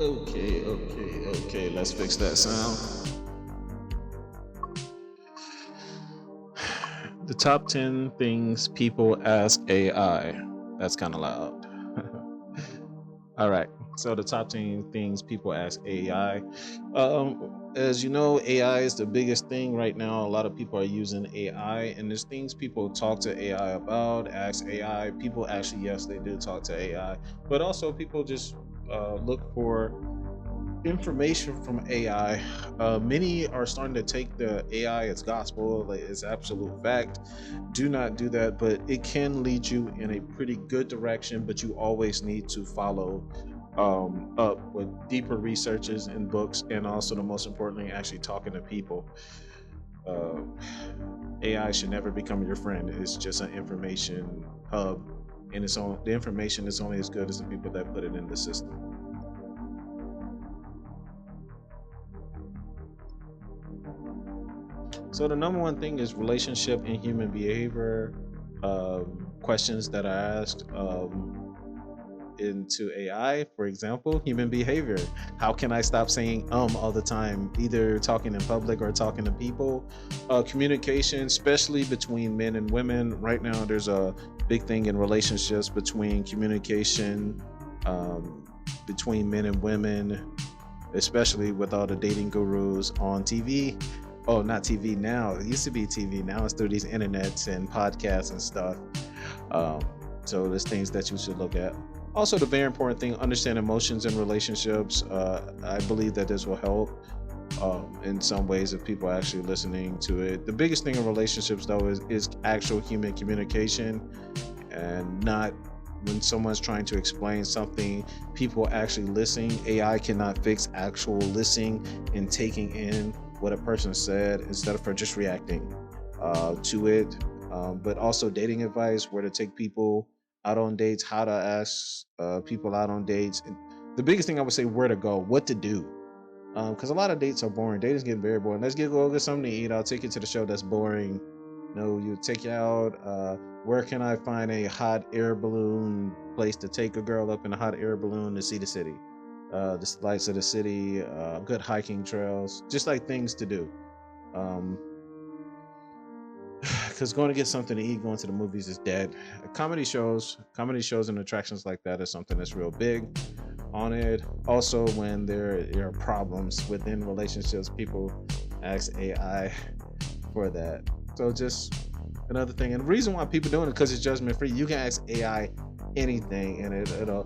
Okay. Let's fix that sound. The top 10 things people ask AI. That's kind of loud. All right. So the top 10 things people ask AI. As you know, AI is the biggest thing right now. A lot of people are using AI, and there's things people talk to AI about, ask AI. People actually, yes, they do talk to AI, but also people just look for information from AI. Many are starting to take the AI as gospel, like it's absolute fact. Do not do that, but it can lead you in a pretty good direction. But you always need to follow up with deeper researches and books, and also the most importantly, actually talking to people. Uh, AI should never become your friend. It's just an information hub, and the information is only as good as the people that put it in the system. So the number one thing is relationship and human behavior. Questions that I asked into AI, for example, human behavior. How can I stop saying all the time, either talking in public or talking to people? Communication, especially between men and women. Right now, there's a big thing in relationships between communication between men and women, especially with all the dating gurus on TV. Oh, not TV now. It used to be TV. Now it's through these internets and podcasts and stuff. So there's things that you should look at. Also, the very important thing: understand emotions in relationships. I believe that this will help in some ways if people are actually listening to it. The biggest thing in relationships, though, is actual human communication, and not when someone's trying to explain something, people actually listening. AI cannot fix actual listening and taking in what a person said instead of for just reacting to it. But also dating advice, where to take people out on dates, how to ask people out on dates. And the biggest thing I would say, where to go, what to do. Because a lot of dates are boring. Dating's getting very boring. Let's go get something to eat. I'll take you to the show that's boring. No, you take you out. Where can I find a hot air balloon place to take a girl up in a hot air balloon to see the city? The lights of the city, good hiking trails, just like things to do. Because going to get something to eat, going to the movies is dead. Comedy shows and attractions like that is something that's real big on it. Also, when there are problems within relationships, people ask AI for that. So just another thing, and the reason why people doing it, because it's judgment free. You can ask AI anything, and it'll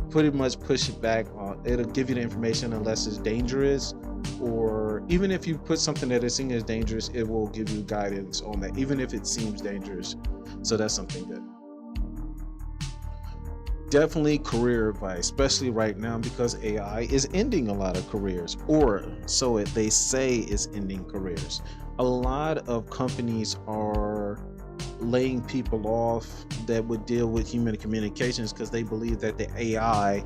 pretty much push it back on. It'll give you the information unless it's dangerous, or even if you put something that is seen as dangerous, it will give you guidance on that, even if it seems dangerous. So that's something good. Definitely career advice, especially right now because AI is ending a lot of careers, or so they say is ending careers. A lot of companies are laying people off that would deal with human communications because they believe that the AI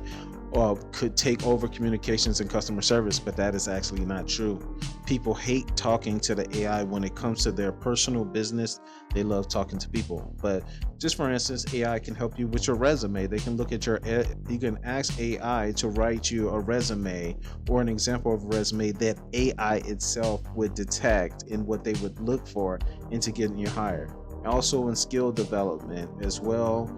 could take over communications and customer service, but that is actually not true. People hate talking to the AI when it comes to their personal business. They love talking to people. But just for instance, AI can help you with your resume. They can look at you can ask AI to write you a resume or an example of a resume that AI itself would detect and what they would look for into getting you hired. Also in skill development as well,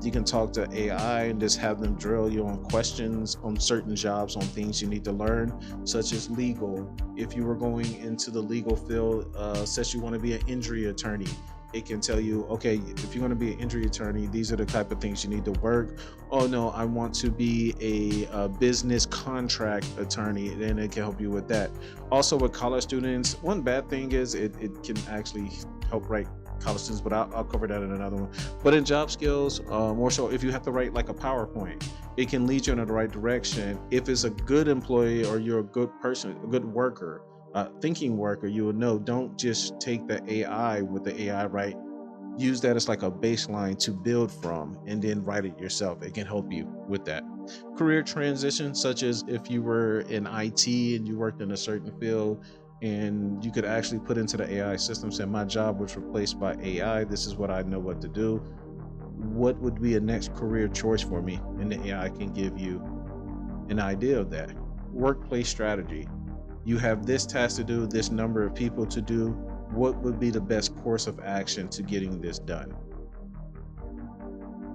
you can talk to AI and just have them drill you on questions on certain jobs, on things you need to learn, such as legal. If you were going into the legal field, says you want to be an injury attorney, it can tell you, okay, if you're going to be an injury attorney, these are the type of things you need to work. Oh no, I want to be a business contract attorney, then it can help you with that. Also with college students, one bad thing is it can actually help write college students, but I'll cover that in another one. But in job skills, more so if you have to write like a PowerPoint, it can lead you in the right direction. If it's a good employee or you're a good person, a good worker, thinking worker, you will know, don't just take the AI with the AI, right? Use that as like a baseline to build from and then write it yourself. It can help you with that. Career transition, such as if you were in IT and you worked in a certain field, and you could actually put into the AI system, say my job was replaced by AI, this is what I know what to do. What would be a next career choice for me? And the AI can give you an idea of that. Workplace strategy. You have this task to do, this number of people to do. What would be the best course of action to getting this done?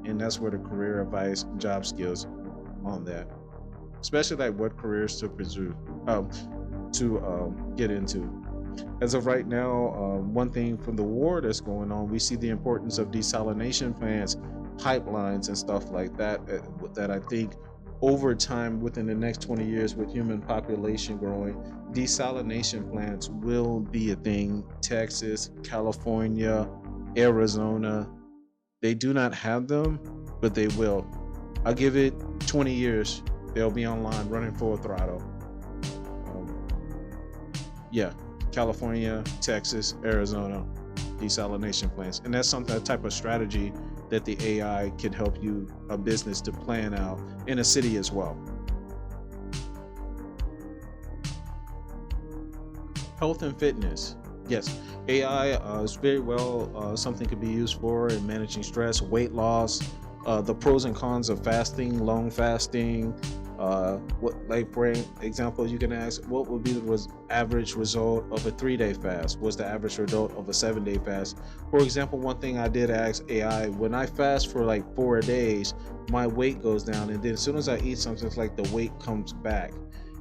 And that's where the career advice, job skills on that, especially like what careers to pursue, to get into. As of right now, one thing from the war that's going on, we see the importance of desalination plants, pipelines, and stuff like that. That I think over time, within the next 20 years, with human population growing, desalination plants will be a thing. Texas, California, Arizona, they do not have them, but they will. I'll give it 20 years. They'll be online running full throttle. Yeah, California, Texas, Arizona, desalination plants. And that's something, that type of strategy that the AI can help you, a business, to plan out in a city as well. Health and fitness. Yes, AI is very well something could be used for in managing stress, weight loss, the pros and cons of fasting, long fasting. What, like for example, you can ask, what would be the average result of a 3-day fast? What's the average result of a 7-day fast? For example, one thing I did ask AI, when I fast for like 4 days, my weight goes down, and then as soon as I eat something, it's like the weight comes back.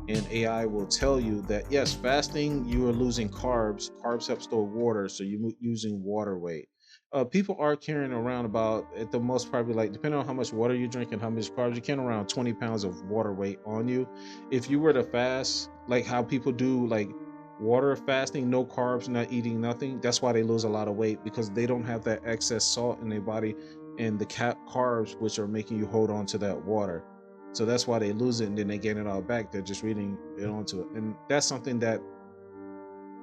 And AI will tell you that yes, fasting, you are losing carbs. Carbs help store water, so you're using water weight. People are carrying around about, at the most, probably, like, depending on how much water you drink and how much carbs, you carry around 20 pounds of water weight on you. If you were to fast, like how people do, like water fasting, no carbs, not eating nothing, that's why they lose a lot of weight, because they don't have that excess salt in their body and the carbs, which are making you hold on to that water. So that's why they lose it, and then they gain it all back. They're just reading it onto it. And that's something that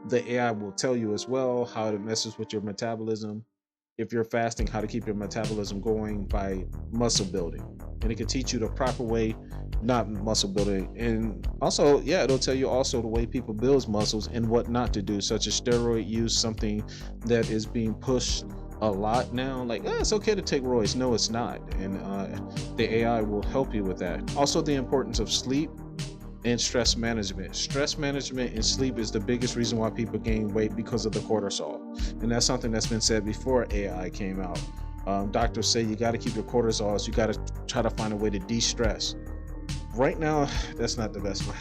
the AI will tell you as well, how it messes with your metabolism. If you're fasting, how to keep your metabolism going by muscle building. And it can teach you the proper way, not muscle building. And also, yeah, it'll tell you also the way people build muscles and what not to do, such as steroid use, something that is being pushed a lot now. Like, it's okay to take roids. No, it's not. And the AI will help you with that. Also, the importance of sleep and stress management. Stress management and sleep is the biggest reason why people gain weight, because of the cortisol. And that's something that's been said before AI came out. Doctors say you got to keep your cortisol. You got to try to find a way to de-stress. Right now, that's not the best way.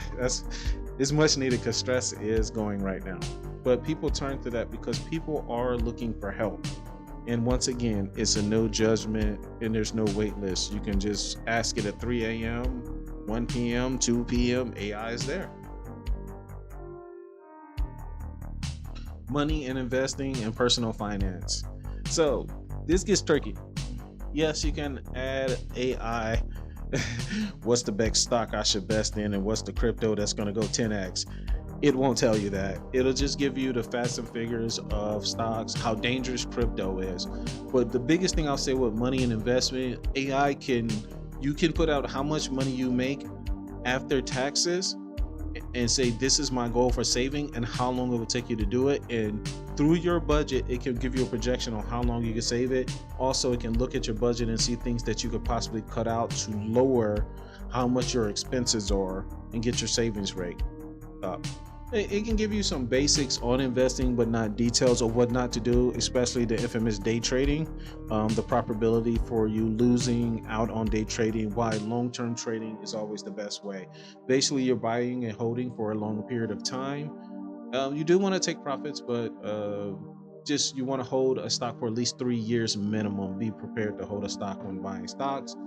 It's much needed, because stress is going right now. But people turn to that because people are looking for help. And once again, it's a no judgment, and there's no wait list. You can just ask it at 3 a.m., 1 p.m., 2 p.m. AI is there. Money and investing and personal finance. So this gets tricky. Yes, you can add AI. What's the best stock I should invest in, and what's the crypto that's going to go 10x? It won't tell you that. It'll just give you the facts and figures of stocks, how dangerous crypto is. But the biggest thing I'll say with money and investment, AI you can put out how much money you make after taxes and say, this is my goal for saving, and how long it will take you to do it. And through your budget, it can give you a projection on how long you can save it. Also, it can look at your budget and see things that you could possibly cut out to lower how much your expenses are and get your savings rate up. It can give you some basics on investing, but not details of what not to do, especially the infamous day trading, the probability for you losing out on day trading, why long-term trading is always the best way. Basically, you're buying and holding for a long period of time. You do want to take profits, but just you want to hold a stock for at least 3 years minimum. Be prepared to hold a stock when buying stocks.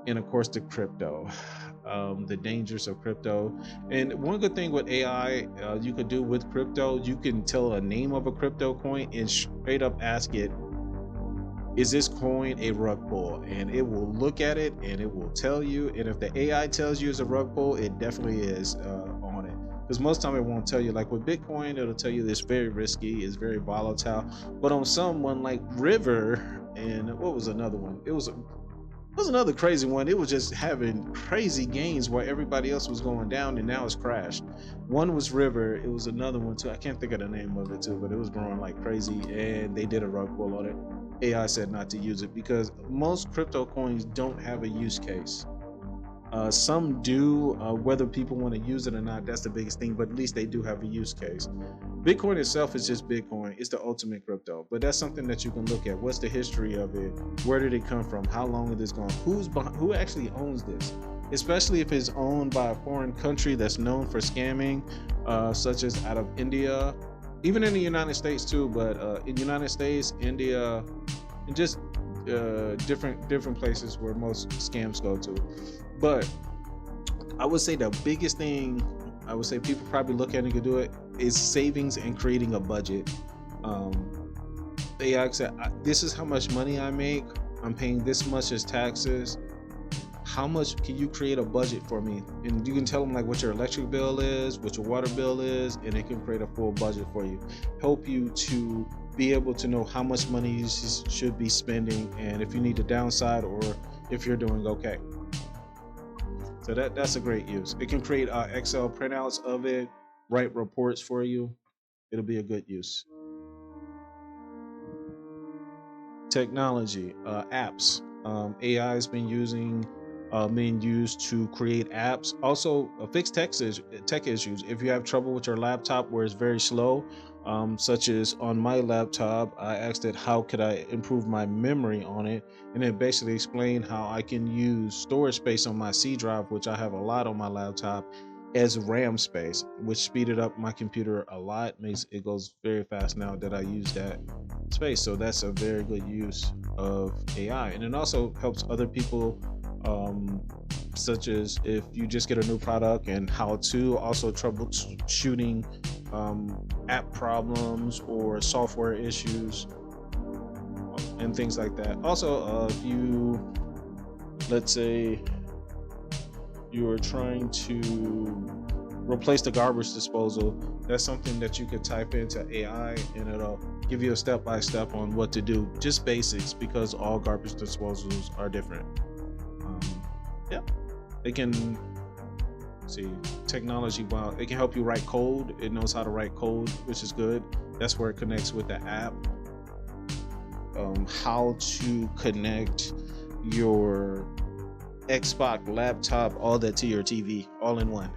And of course, the crypto, the dangers of crypto. And one good thing with AI, you could do with crypto, you can tell a name of a crypto coin and straight up ask it, is this coin a rug pull? And it will look at it and it will tell you. And if the AI tells you it's a rug pull, it definitely is on it. Because most time it won't tell you. Like with Bitcoin, it'll tell you it's very risky, it's very volatile. But on someone like River, and what was another one? It was another crazy one. It was just having crazy gains while everybody else was going down, and now it's crashed. One was River. It was another one too. I can't think of the name of it too, but it was growing like crazy, and they did a rug pull on it. AI said not to use it because most crypto coins don't have a use case. Some do, whether people want to use it or not, that's the biggest thing, but at least they do have a use case. Bitcoin itself is just Bitcoin. It's the ultimate crypto, but that's something that you can look at. What's the history of it? Where did it come from? How long is this gone? Who actually owns this? Especially if it's owned by a foreign country that's known for scamming, such as out of India, even in the United States too, but in the United States, India, and just different places where most scams go to. But I would say the biggest thing I would say people probably look at and can do it is savings and creating a budget. They ask, this is how much money I make. I'm paying this much as taxes. How much can you create a budget for me? And you can tell them like what your electric bill is, what your water bill is, and it can create a full budget for you. Help you to be able to know how much money you should be spending, and if you need to downside or if you're doing okay. So that's a great use. It can create Excel printouts of it, write reports for you. It'll be a good use. Technology, apps. AI has been being used to create apps. Also, fix tech issues. If you have trouble with your laptop where it's very slow, such as on my laptop, I asked it how could I improve my memory on it, and it basically explained how I can use storage space on my C drive, which I have a lot on my laptop, as RAM space, which speeded up my computer a lot. Makes it goes very fast now that I use that space. So that's a very good use of AI, and it also helps other people. Such as if you just get a new product, and how to also troubleshooting app problems or software issues and things like that. Also, if you, let's say you are trying to replace the garbage disposal, that's something that you could type into AI and it'll give you a step-by-step on what to do, just basics, because all garbage disposals are different. Yeah, it can see technology. Wow, it can help you write code. It knows how to write code, which is good. That's where it connects with the app. How to connect your Xbox, laptop, all that to your TV, all in one.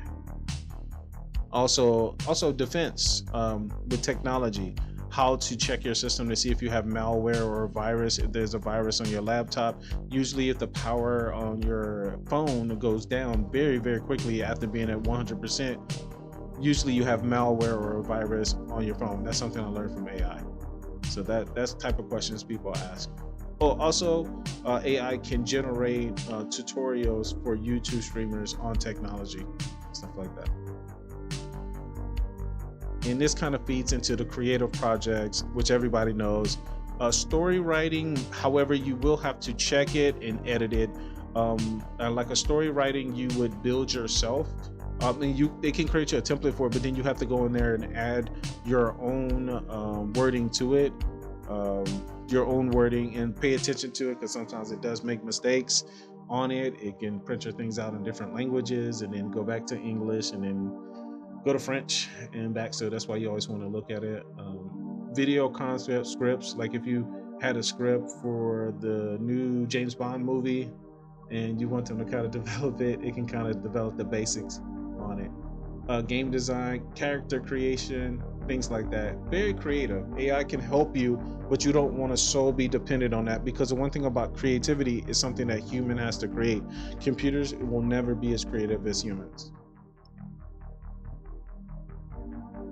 Also defense with technology. How to check your system to see if you have malware or a virus. If there's a virus on your laptop, usually if the power on your phone goes down very, very quickly after being at 100%, usually you have malware or a virus on your phone. That's something I learned from AI. So that's the type of questions people ask. Oh, also, AI can generate tutorials for YouTube streamers on technology, stuff like that. And this kind of feeds into the creative projects, which everybody knows. Story writing, however, you will have to check it and edit it. Like a story writing, you would build yourself. It can create you a template for it, but then you have to go in there and add your own wording to it, and pay attention to it, because sometimes it does make mistakes on it. It can print your things out in different languages and then go back to English and then go to French and back. So that's why you always want to look at it. Video concept scripts, like if you had a script for the new James Bond movie and you want them to kind of develop it, it can kind of develop the basics on it. Game design, character creation, things like that. Very creative. AI can help you, but you don't want to so be dependent on that, because the one thing about creativity is something that human has to create. Computers will never be as creative as humans.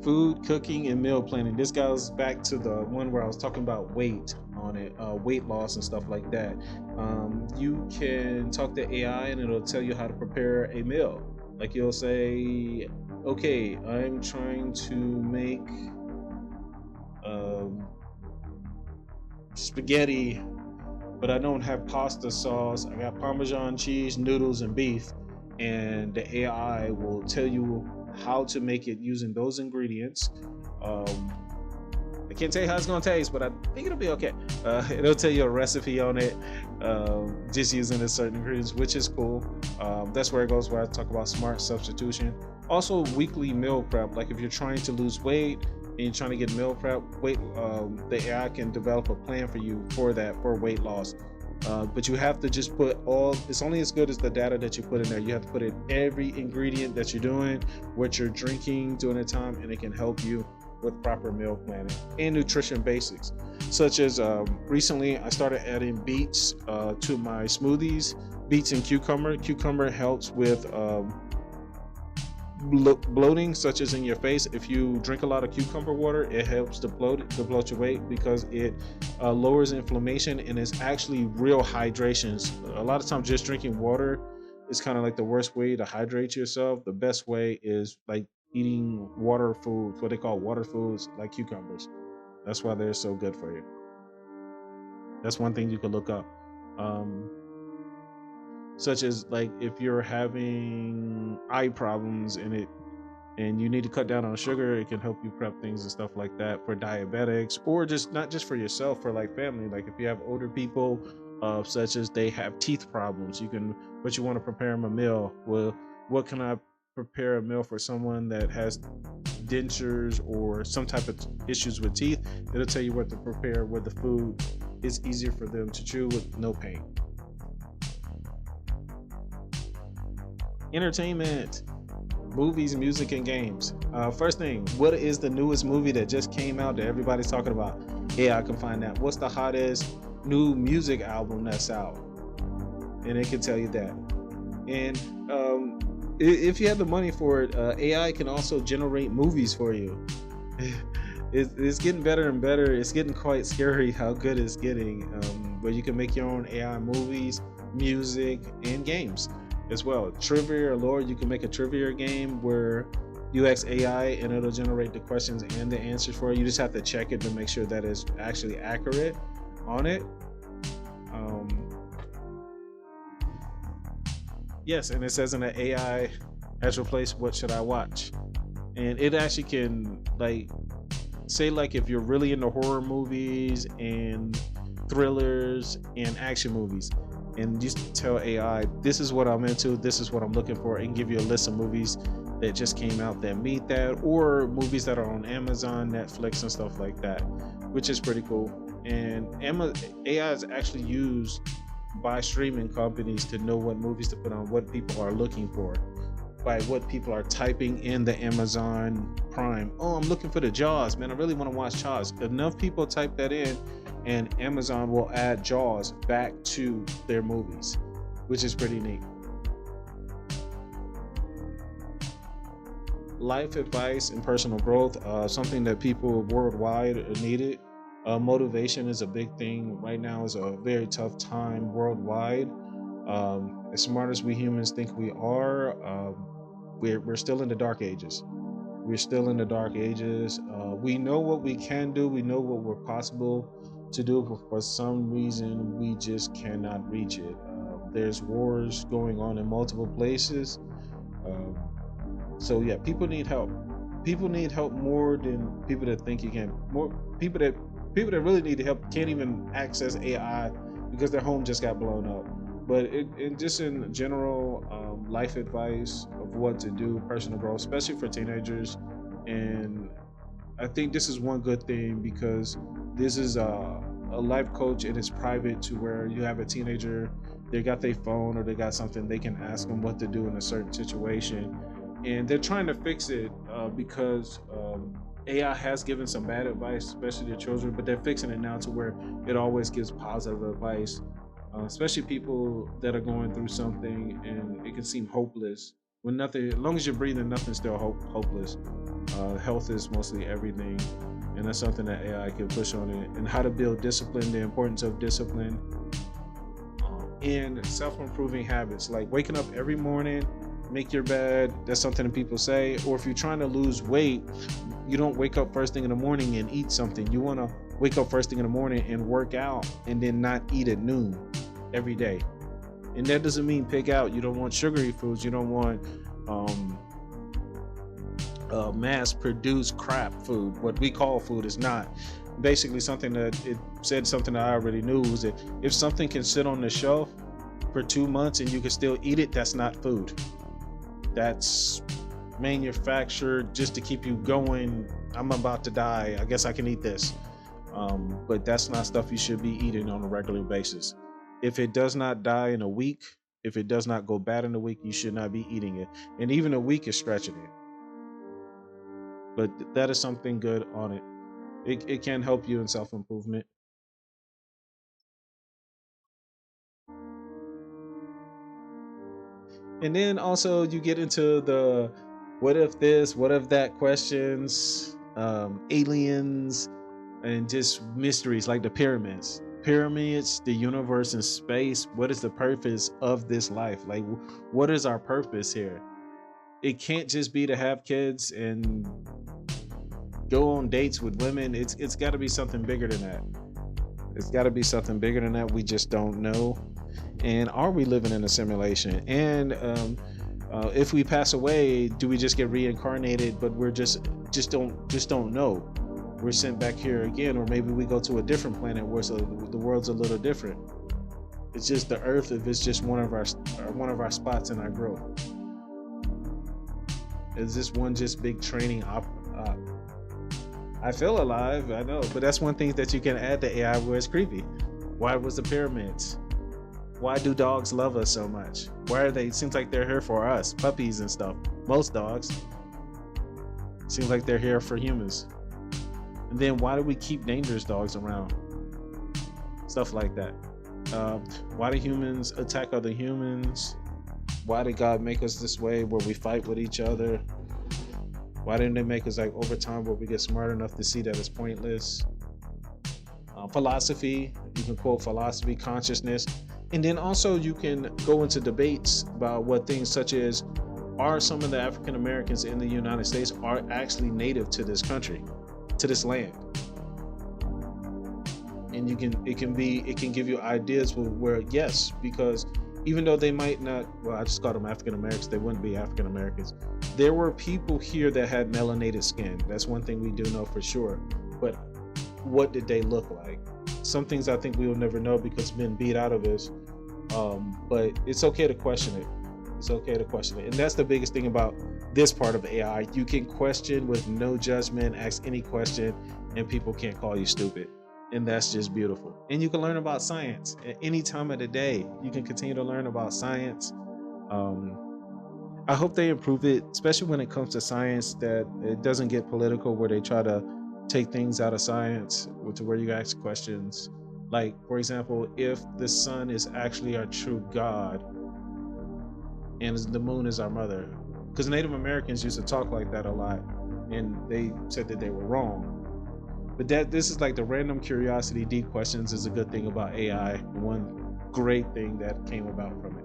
Food, cooking, and meal planning. This goes back to the one where I was talking about weight on it, weight loss and stuff like that. You can talk to AI and it'll tell you how to prepare a meal. Like you'll say, okay, I'm trying to make spaghetti, but I don't have pasta sauce. I got Parmesan cheese, noodles, and beef. And the AI will tell you how to make it using those ingredients. I can't tell you how it's gonna taste, but I think it'll be okay. It'll tell you a recipe on it, just using the certain ingredients, which is cool. That's where it goes, where I talk about smart substitution. Also, weekly meal prep. Like if you're trying to lose weight and you're trying to get meal prep, the AI can develop a plan for you for that, for weight loss. But you have to just put all, it's only as good as the data that you put in there. You have to put in every ingredient that you're doing, what you're drinking during the time, and it can help you with proper meal planning and nutrition basics. Such as recently, I started adding beets to my smoothies, beets and cucumber. Cucumber helps with bloating, such as in your face. If you drink a lot of cucumber water, it helps to bloat your weight because it lowers inflammation, and it's actually real hydration. A lot of times just drinking water is kind of like the worst way to hydrate yourself. The best way is like eating water foods, what they call water foods, like cucumbers. That's why they're so good for you. That's one thing you could look up. um, Such as like if you're having eye problems and you need to cut down on sugar, it can help you prep things and stuff like that for diabetics, or just not just for yourself, for like family. Like if you have older people, such as they have teeth problems, you can, but you want to prepare them a meal. Well, what can I prepare a meal for someone that has dentures or some type of issues with teeth? It'll tell you what to prepare, where the food is easier for them to chew with no pain. Entertainment, movies, music, and games. First thing, what is the newest movie that just came out that everybody's talking about? Yeah, I can find that. What's the hottest new music album that's out? And it can tell you that. And if you have the money for it, AI can also generate movies for you. It's getting better and better. It's getting quite scary how good it's getting. Where you can make your own AI movies, music, and games as well. Trivia or lore, you can make a trivia game where you ask AI and it'll generate the questions and the answers for you. You just have to check it to make sure that it's actually accurate on it. Yes, and it says in the AI has replaced what should I watch, and it actually can like say like if you're really into horror movies and thrillers and action movies, and just tell AI, this is what I'm into, this is what I'm looking for, and give you a list of movies that just came out that meet that, or movies that are on Amazon, Netflix, and stuff like that, which is pretty cool. And AI is actually used by streaming companies to know what movies to put on, what people are looking for, by what people are typing in the Amazon Prime. Oh, I'm looking for the Jaws, man, I really want to watch Jaws. Enough people type that in, and Amazon will add Jaws back to their movies, which is pretty neat. Life advice and personal growth, something that people worldwide needed. Motivation is a big thing right now. Is a very tough time worldwide. As smart as we humans think we are, we're still in the dark ages. We're still in the dark ages. We know what we can do. We know what we're possible to do, but for some reason we just cannot reach it. There's wars going on in multiple places. So yeah, people need help. People need help more than people that think you can. More people that really need help can't even access AI because their home just got blown up. But just in general, life advice of what to do, personal growth, especially for teenagers. And I think this is one good thing because this is a life coach and it's private, to where you have a teenager, they got their phone or they got something, they can ask them what to do in a certain situation. And they're trying to fix it because AI has given some bad advice, especially to children, but they're fixing it now to where it always gives positive advice, especially people that are going through something and it can seem hopeless. When nothing, as long as you're breathing, nothing's still hopeless. Health is mostly everything, and that's something that AI can push on it. And how to build discipline, the importance of discipline, and self-improving habits, like waking up every morning, make your bed. That's something that people say. Or if you're trying to lose weight, you don't wake up first thing in the morning and eat something. You want to wake up first thing in the morning and work out, and then not eat at noon every day. And that doesn't mean pick out. You don't want sugary foods. You don't want mass-produced crap food. What we call food is not. Basically, something that it said, something that I already knew, was that if something can sit on the shelf for 2 months and you can still eat it, that's not food. That's manufactured just to keep you going. I'm about to die, I guess I can eat this. But that's not stuff you should be eating on a regular basis. If it does not die in a week, if it does not go bad in a week, you should not be eating it. And even a week is stretching it. But that is something good on it. It can help you in self improvement. And then also you get into the what if this, what if that questions, aliens, and just mysteries like the pyramids, the universe and space. What is the purpose of this life? Like, what is our purpose here? It can't just be to have kids and go on dates with women. It's got to be something bigger than that. It's got to be something bigger than that. We just don't know. And are we living in a simulation? And if we pass away, do we just get reincarnated? But we're just don't know. We're sent back here again, or maybe we go to a different planet where the world's a little different. It's just the Earth. If it's just one of our spots in our growth, is this one just big training I feel alive, I know, but that's one thing that you can add to AI where it's creepy. Why was the pyramids? Why do dogs love us so much? Why are they? Seems like they're here for us, puppies and stuff. Most dogs seems like they're here for humans. And then why do we keep dangerous dogs around? Stuff like that. Why do humans attack other humans? Why did God make us this way where we fight with each other? Why didn't they make us like over time where we get smart enough to see that it's pointless? Philosophy, you can quote philosophy, consciousness. And then also you can go into debates about what things such as, are some of the African Americans in the United States are actually native to this country, to this land? And it can give you ideas where yes, because even though they might not, well, I just called them African Americans, they wouldn't be African Americans. There were people here that had melanated skin. That's one thing we do know for sure. But what did they look like? Some things I think we will never know because it's been beat out of us. But it's okay to question it. It's okay to question it. And that's the biggest thing about this part of AI. You can question with no judgment, ask any question, and people can't call you stupid. And that's just beautiful. And you can learn about science at any time of the day. You can continue to learn about science. I hope they improve it, especially when it comes to science, that it doesn't get political where they try to take things out of science to where you ask questions. Like, for example, if the sun is actually our true God and the moon is our mother, because Native Americans used to talk like that a lot, and they said that they were wrong. But this is like the random curiosity, deep questions is a good thing about AI. One great thing that came about from it.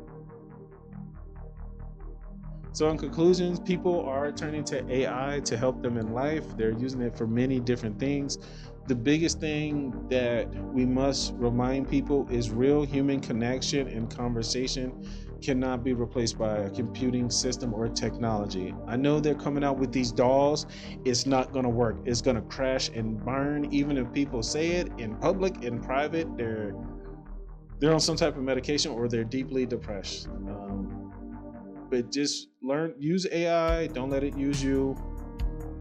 So in conclusions, people are turning to AI to help them in life. They're using it for many different things. The biggest thing that we must remind people is real human connection and conversation cannot be replaced by a computing system or technology. I know they're coming out with these dolls. It's not going to work. It's going to crash and burn. Even if people say it in public, in private, they're on some type of medication or they're deeply depressed. But just use AI. Don't let it use you.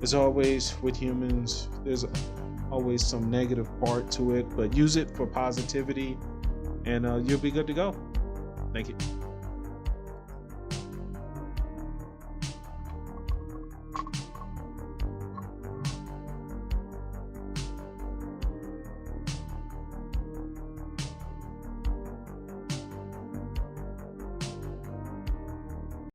As always with humans, there's always some negative part to it, but use it for positivity and you'll be good to go. Thank you.